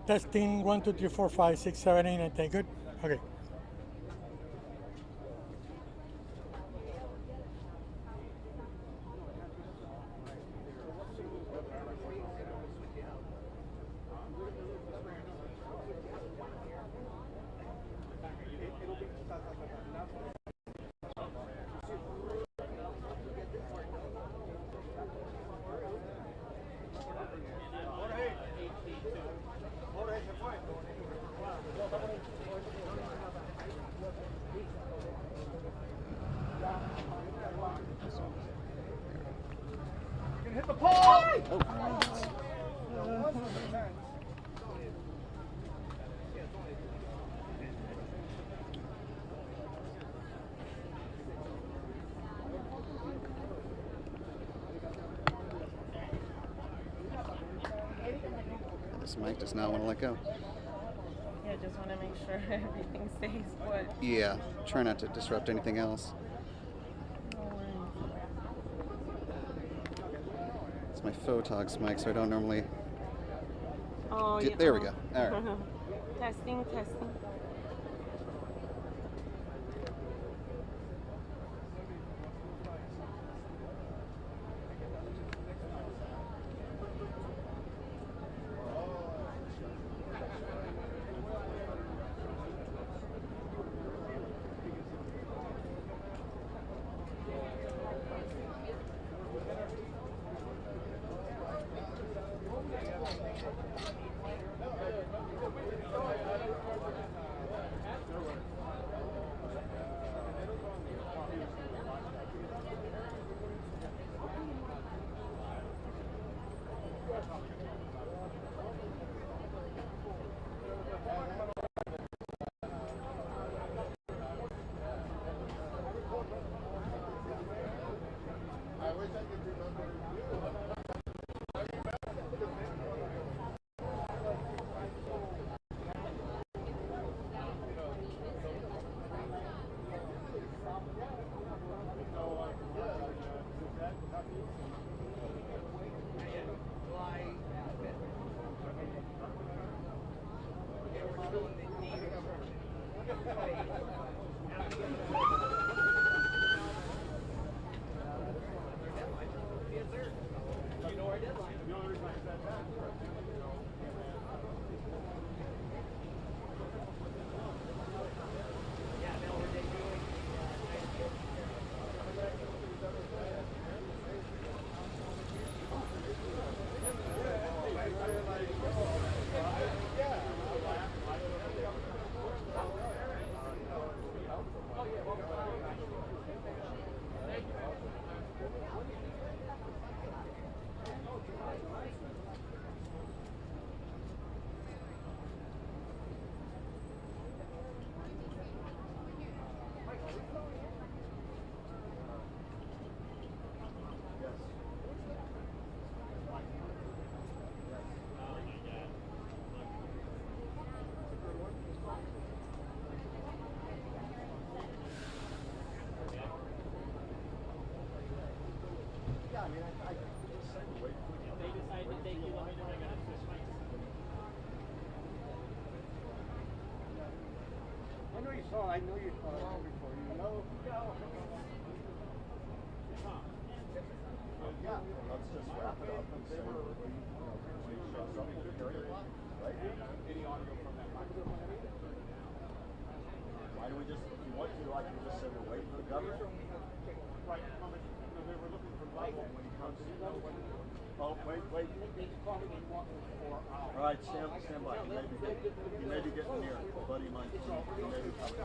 Testing 1, 2, 3, 4, 5, 6, 7, 8, 9, 10. Good. Okay. Hit the pole! This mic does not want to let go. Yeah, just want to make sure everything stays put. Yeah, try not to disrupt anything else. No worries. It's my Photogs mic, so I don't normally. Oh, yeah. There we go. All right. Testing, testing. I know you saw it before. You know? Yeah, let's just wrap it up and say shows up with the area block, right? Any audio from that microphone? Why do we just, if you want to, I can just say we're waiting for the governor? Right, they were looking for rubble when he comes in. Oh, wait. All right, stand by. You may be getting near. A buddy of mine, he may be coming.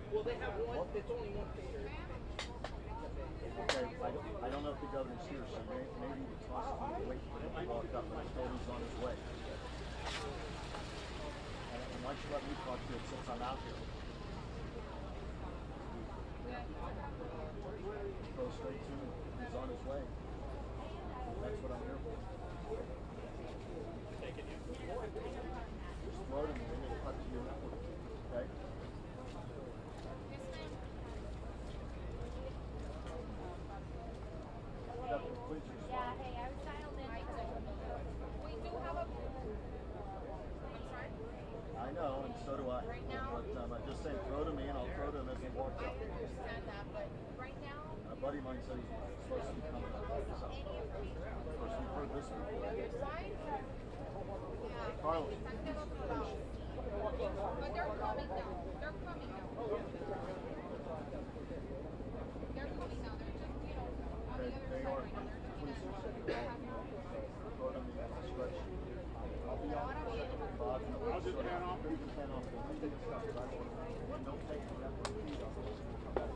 Well, they have one, it's only one theater. Okay, I don't know if the governor's here, so maybe it's possible to wait for him to walk up, but I told he's on his way. And why don't you let me talk to him since I'm out here? Go straight to him. He's on his way. That's what I'm here for. Just throw it in and it'll cut to your network. Okay? Yeah, hey, I was dialed in. We do have a So do I. Right now, But I just say throw to me and I'll throw to him as he walks I up. understand that, but right now, A buddy of mine said he's supposed to be coming up. So, of any information course, we've heard this before. on your side, yeah, Carlos, están del otro lado. But they're coming now. They're coming now. They're coming now. They're just, you know, on the other they side are right now. They're looking at police what happened. throw to me at discretion. I'll be out there. I'll just pan off. You can pan off. I'll take a step. I don't want to. Don't take me that one feet off. Come back.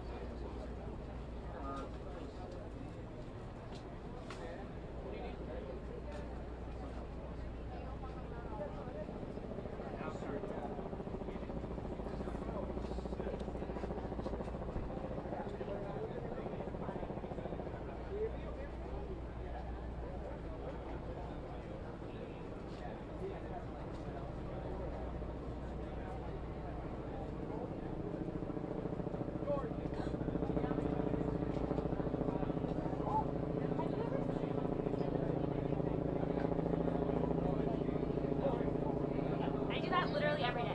I do that literally every day.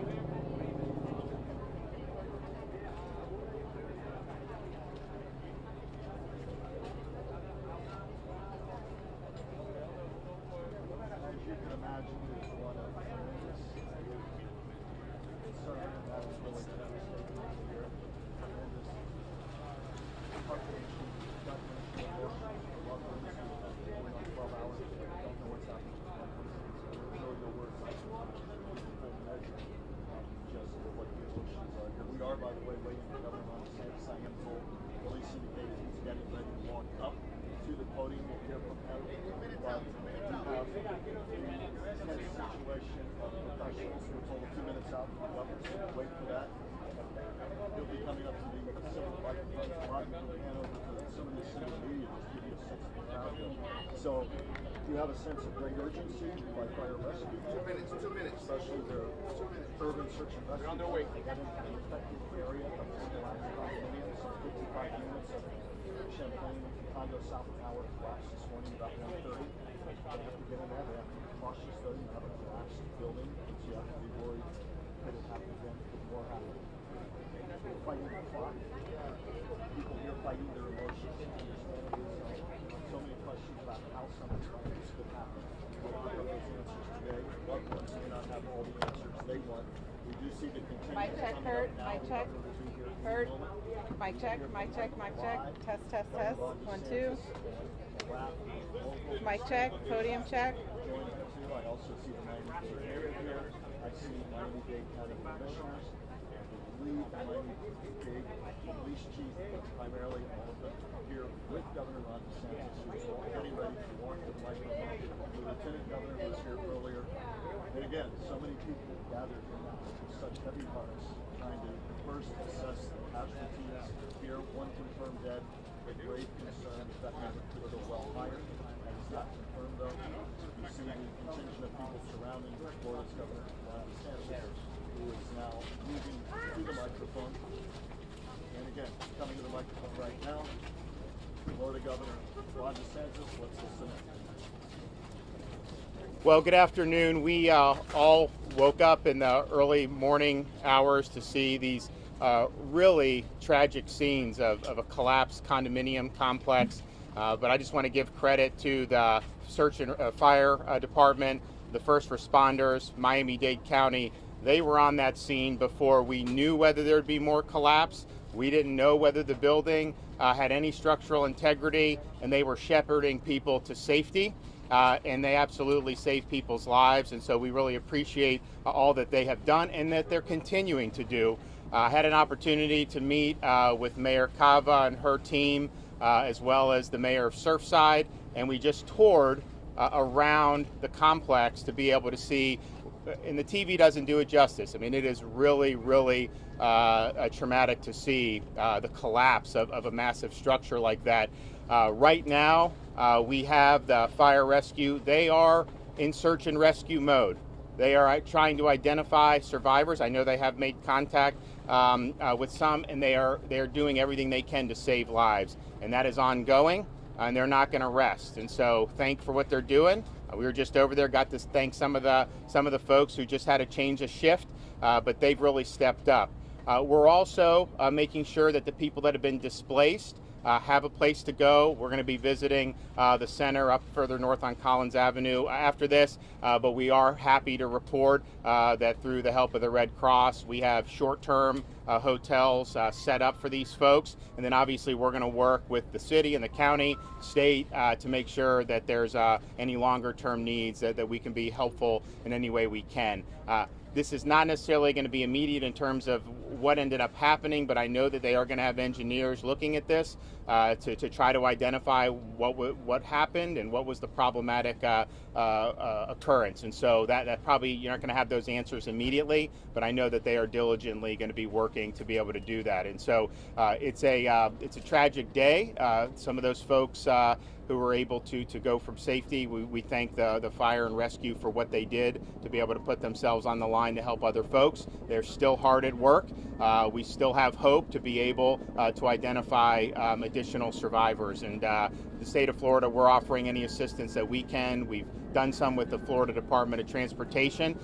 As you can imagine, there's a lot of tremendous concern, and that is really devastating here. Tremendous heartbreaking, gut-wrenching emotions for loved ones who have been going on 12 hours and don't know what's happening to loved ones. So there's really no words I can use in full measure just for what the emotions are here. We are, by the way, waiting for Governor Ron DeSantis. I am told police indicated he's getting ready to walk up to the podium. We'll hear from him. But we have a tense situation of professionals. We're told 2 minutes out from the governor, so we'll wait for that. He'll be coming up to the civil microphone. Robbie will hand over to some of the city media just to give you a sense of the crowd. So you have a sense of great urgency by fire rescue. 2 minutes, 2 minutes. Especially the urban search and rescue. On their way. They got into the affected area of the collapsed condominium. Some 55 units of Champlain condo south tower collapsed this morning about 1:30. They have to get in there. They have to be cautious though. You have a collapsed building, so you have to be worried could it happen again, could more happen. We're fighting the clock. People here fighting their emotions. Understandably so many questions about how something like this could happen. We'll pick up those answers today. Loved ones may not have all the answers they want. We do see the continued Mic check, coming Kurt. up now. Mic check. The governor will be here in a Kurt. moment. Mic check, mic check, mic check. Test, test, test. 1, 2. Mic check, podium check. I also see the Miami-Dade mayor here. I see Miami-Dade County commissioners. I believe the Miami-Dade police chief, but primarily all of them here with Governor Ron DeSantis, who's getting ready to walk the microphone. The lieutenant governor was here earlier. And again, so many people gathered here now with such heavy hearts, trying to first assess the casualties. Here, one confirmed dead. A grave concern is that number could go well higher. That is not confirmed though. You see the contingent of people surrounding Florida's Governor Ron DeSantis, who is now moving to the microphone. And again, coming to the microphone right now, Florida Governor Ron DeSantis. Let's listen in. Well, good afternoon. We all woke up in the early morning hours to see these really tragic scenes of a collapsed condominium complex. But I just want to give credit to the search and fire department, the first responders, Miami-Dade County. They were on that scene before we knew whether there'd be more collapse. We didn't know whether the building had any structural integrity, and they were shepherding people to safety. And they absolutely saved people's lives, and so we really appreciate all that they have done and that they're continuing to do. I had an opportunity to meet with Mayor Cava and her team, as well as the mayor of Surfside, and we just toured around the complex to be able to see, and the TV doesn't do it justice. I mean, it is really, really traumatic to see the collapse of a massive structure like that. Right now, we have the fire rescue. They are in search and rescue mode. They are trying to identify survivors. I know they have made contact with some, and they are doing everything they can to save lives, and that is ongoing. and they're not going to rest. And so thank for what they're doing. We were just over there, got to thank some of the folks who just had a change of shift, but they've really stepped up. We're also making sure that the people that have been displaced have a place to go. We're going to be visiting the center up further north on Collins Avenue after this, but we are happy to report that through the help of the Red Cross, we have short-term hotels set up for these folks, and then obviously we're going to work with the city and the county, state, to make sure that there's any longer-term needs that we can be helpful in any way we can. This is not necessarily going to be immediate in terms of what ended up happening, but I know that they are going to have engineers looking at this to try to identify what happened and what was the problematic occurrence. And so that probably you're not going to have those answers immediately, but I know that they are diligently going to be working to be able to do that. And so it's a tragic day. Some of those folks who were able to go from safety. We thank the fire and rescue for what they did to be able to put themselves on the line to help other folks. They're still hard at work. We still have hope to be able to identify additional survivors. And the state of Florida, we're offering any assistance that we can. We've done some with the Florida Department of Transportation.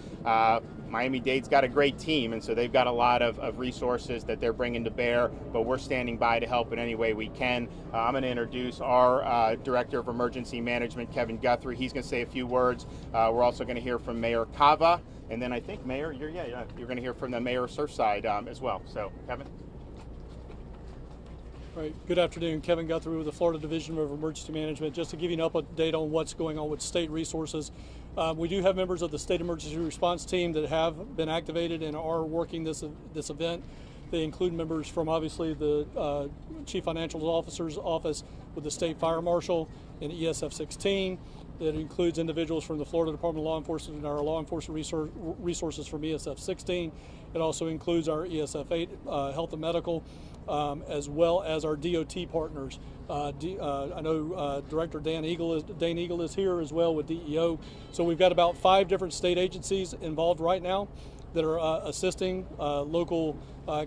Miami-Dade's got a great team, and so they've got a lot of resources that they're bringing to bear, but we're standing by to help in any way we can. I'm going to introduce our Director of Emergency Management, Kevin Guthrie. He's going to say a few words. We're also going to hear from Mayor Cava, and then I think, Mayor, you're going to hear from the Mayor of Surfside as well. So, Kevin. All right, good afternoon. Kevin Guthrie with the Florida Division of Emergency Management. Just to give you an update on what's going on with state resources, we do have members of the State Emergency Response Team that have been activated and are working this event. They include members from obviously the Chief Financial Officer's office with the State Fire Marshal and ESF 16. That includes individuals from the Florida Department of Law Enforcement and our law enforcement resources from ESF 16. It also includes our ESF 8 Health and Medical, as well as our DOT partners. I know Director Dan Eagle is here as well with DEO. So we've got about 5 different state agencies involved right now that are assisting local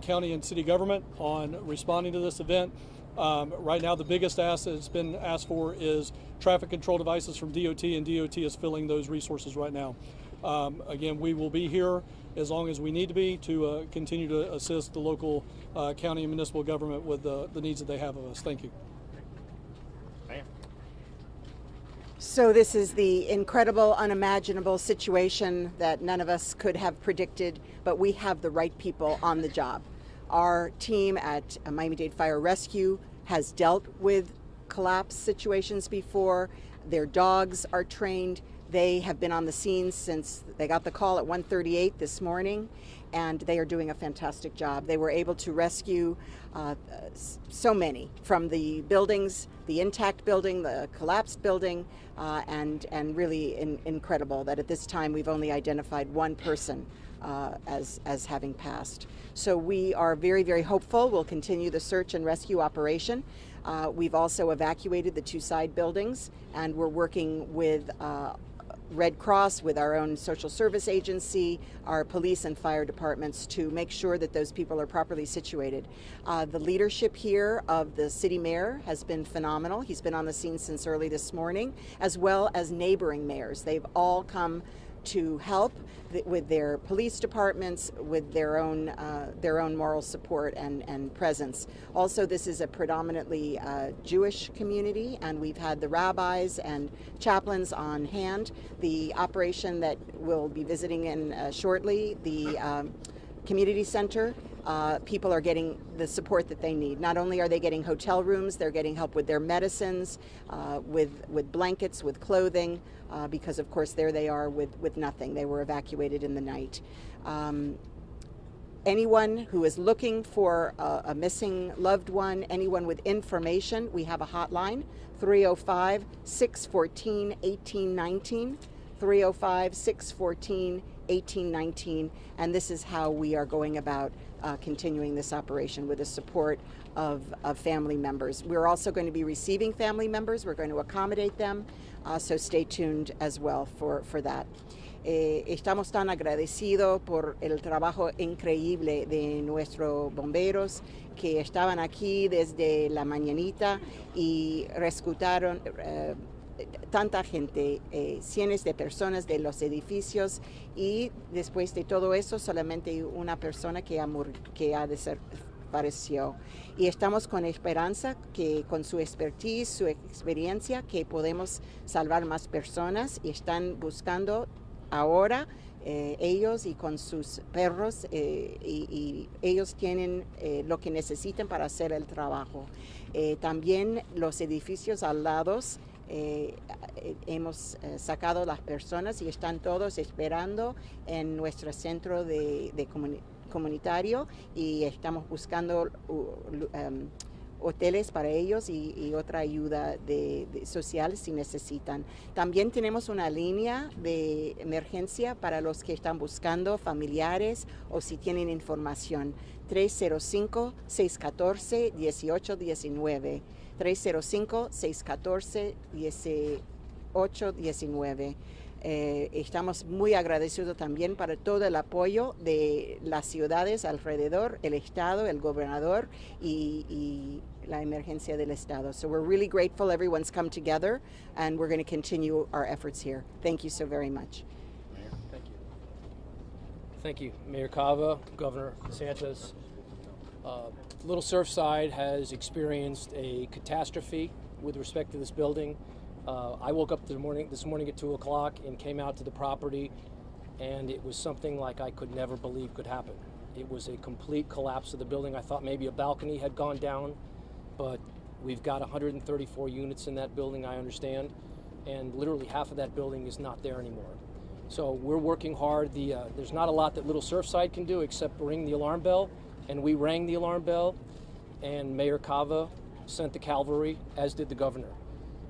county and city government on responding to this event. Right now, the biggest ask that's been asked for is traffic control devices from DOT, and DOT is filling those resources right now. Again, we will be here as long as we need to be to continue to assist the local county and municipal government with the needs that they have of us. Thank you. So this is the incredible, unimaginable situation that none of us could have predicted, but we have the right people on the job. Our team at Miami-Dade Fire Rescue has dealt with collapse situations before. Their dogs are trained. They have been on the scene since they got the call at 1:38 this morning, and they are doing a fantastic job. They were able to rescue so many from the buildings, the intact building, the collapsed building, and really incredible that at this time we've only identified one person as having passed. So we are very, very hopeful. We'll continue the search and rescue operation. We've also evacuated the 2 side buildings, and we're working with Red Cross, with our own social service agency, our police and fire departments to make sure that those people are properly situated. The leadership here of the city mayor has been phenomenal. He's been on the scene since early this morning, as well as neighboring mayors. They've all come to help with their police departments, with their own moral support and presence. Also, this is a predominantly Jewish community, and we've had the rabbis and chaplains on hand. The operation that we'll be visiting in shortly, the community center, people are getting the support that they need. Not only are they getting hotel rooms, they're getting help with their medicines, with blankets, with clothing, because of course there they are with nothing. They were evacuated in the night. Anyone who is looking for a missing loved one, anyone with information, we have a hotline, 305-614-1819, 305-614-1819, and this is how we are going about continuing this operation with the support of family members. We're also going to be receiving family members. We're going to accommodate them. So stay tuned as well for that. Estamos tan agradecidos por el trabajo increíble de nuestros bomberos que estaban aquí desde la mañanita y rescataron tanta gente, cientos de personas de los edificios, y después de todo eso solamente una persona que ha desaparecido. Y estamos con esperanza que con su expertise, su experiencia, que podemos salvar más personas, y están buscando ahora ellos y con sus perros y ellos tienen lo que necesitan para hacer el trabajo. También los edificios al lado hemos sacado las personas y están todos esperando en nuestro centro de comunitario, y estamos buscando hoteles para ellos y otra ayuda social si necesitan. También tenemos una línea de emergencia para los que están buscando familiares o si tienen información. 305-614-1819. 305-614-1819. Estamos muy agradecidos también para todo el apoyo de las ciudades alrededor, el Estado, el gobernador y la emergencia del Estado. So we're really grateful everyone's come together, and we're going to continue our efforts here. Thank you so very much. Mayor, thank you. Thank you, Mayor Cava, Governor DeSantis. Little Surfside has experienced a catastrophe with respect to this building. I woke up this morning at 2 o'clock and came out to the property, and it was something like I could never believe could happen. It was a complete collapse of the building. I thought maybe a balcony had gone down, but we've got 134 units in that building, I understand, and literally half of that building is not there anymore. So we're working hard. There's not a lot that Little Surfside can do except ring the alarm bell, and we rang the alarm bell, and Mayor Cava sent the cavalry, as did the governor.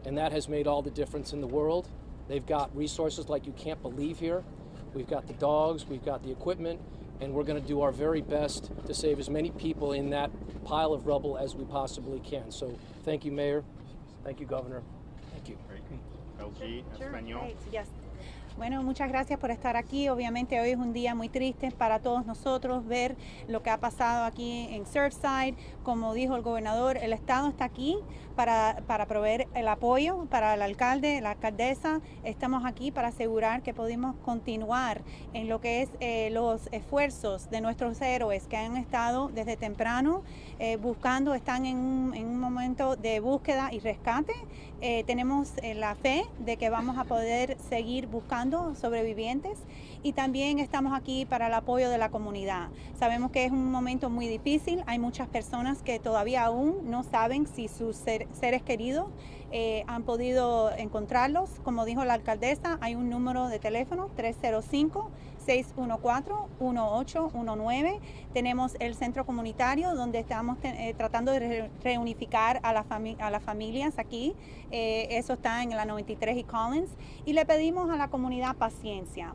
And that has made all the difference in the world. They've got resources like you can't believe here. We've got the dogs, we've got the equipment, and we're going to do our very best to save as many people in that pile of rubble as we possibly can. So thank you, Mayor. Thank you, Governor. Thank you. LG, Español. Great. Yes. Bueno, muchas gracias por estar aquí. Obviamente hoy es un día muy triste para todos nosotros ver lo que ha pasado aquí en Surfside. Como dijo el gobernador, el Estado está aquí para proveer el apoyo para el alcalde, la alcaldesa. Estamos aquí para asegurar que podemos continuar en lo que es los esfuerzos de nuestros héroes que han estado desde temprano buscando, están en un momento de búsqueda y rescate. Tenemos la fe de que vamos a poder seguir buscando sobrevivientes, y también estamos aquí para el apoyo de la comunidad. Sabemos que es un momento muy difícil, hay muchas personas que todavía aún no saben si sus seres queridos han podido encontrarlos. Como dijo la alcaldesa, hay un número de teléfono, 305-614-1819. Tenemos el centro comunitario donde estamos tratando de reunificar a las familias aquí. Eso está en la 93 y Collins. Y le pedimos a la comunidad paciencia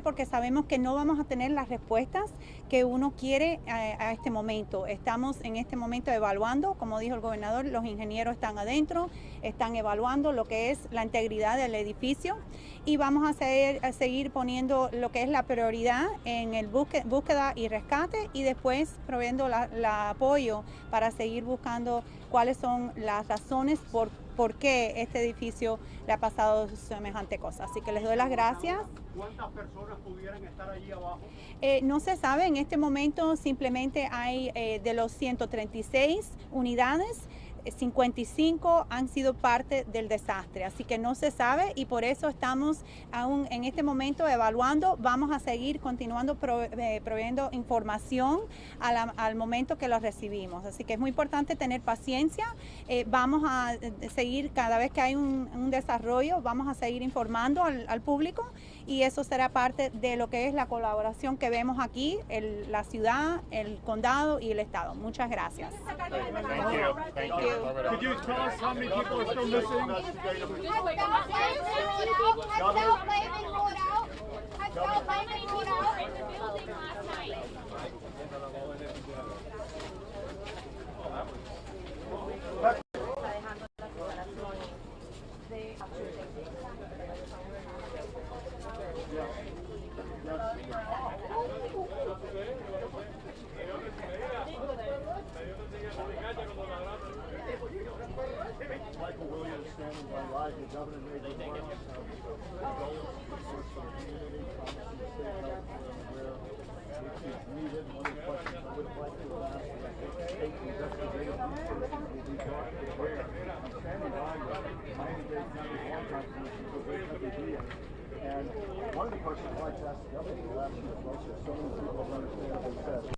porque sabemos que no vamos a tener las respuestas que uno quiere a este momento. Estamos en este momento evaluando, como dijo el gobernador, los ingenieros están adentro, están evaluando lo que es la integridad del edificio, y vamos a seguir poniendo lo que es la prioridad en el búsqueda y rescate, y después proveyendo la apoyo para seguir buscando cuáles son las razones por qué este edificio le ha pasado semejante cosa. Así que les doy las gracias. ¿Cuántas personas pudieran estar allí abajo? No se sabe, en este momento simplemente hay de los 136 unidades, 55 han sido parte del desastre, así que no se sabe, y por eso estamos aún en este momento evaluando. Vamos a seguir continuando proveyendo información al momento que lo recibimos, así que es muy importante tener paciencia. Vamos a seguir, cada vez que hay un desarrollo, vamos a seguir informando al público, y eso será parte de lo que es la colaboración que vemos aquí, la ciudad, el condado y el estado. Muchas gracias. Thank you. Thank you. Could you tell us how many people are still missing? Está dejando las declaraciones de opening my life, the governor made remarks of condolence resource for the community, promising to stay health where it is needed. One of the questions I would like to ask is what state investigative resources will be brought to bear. I'm standing by with Miami-Dade County Law Enforcement Commission, and one of the questions I'd like to ask the governor, will ask you, so many people don't understand what he said.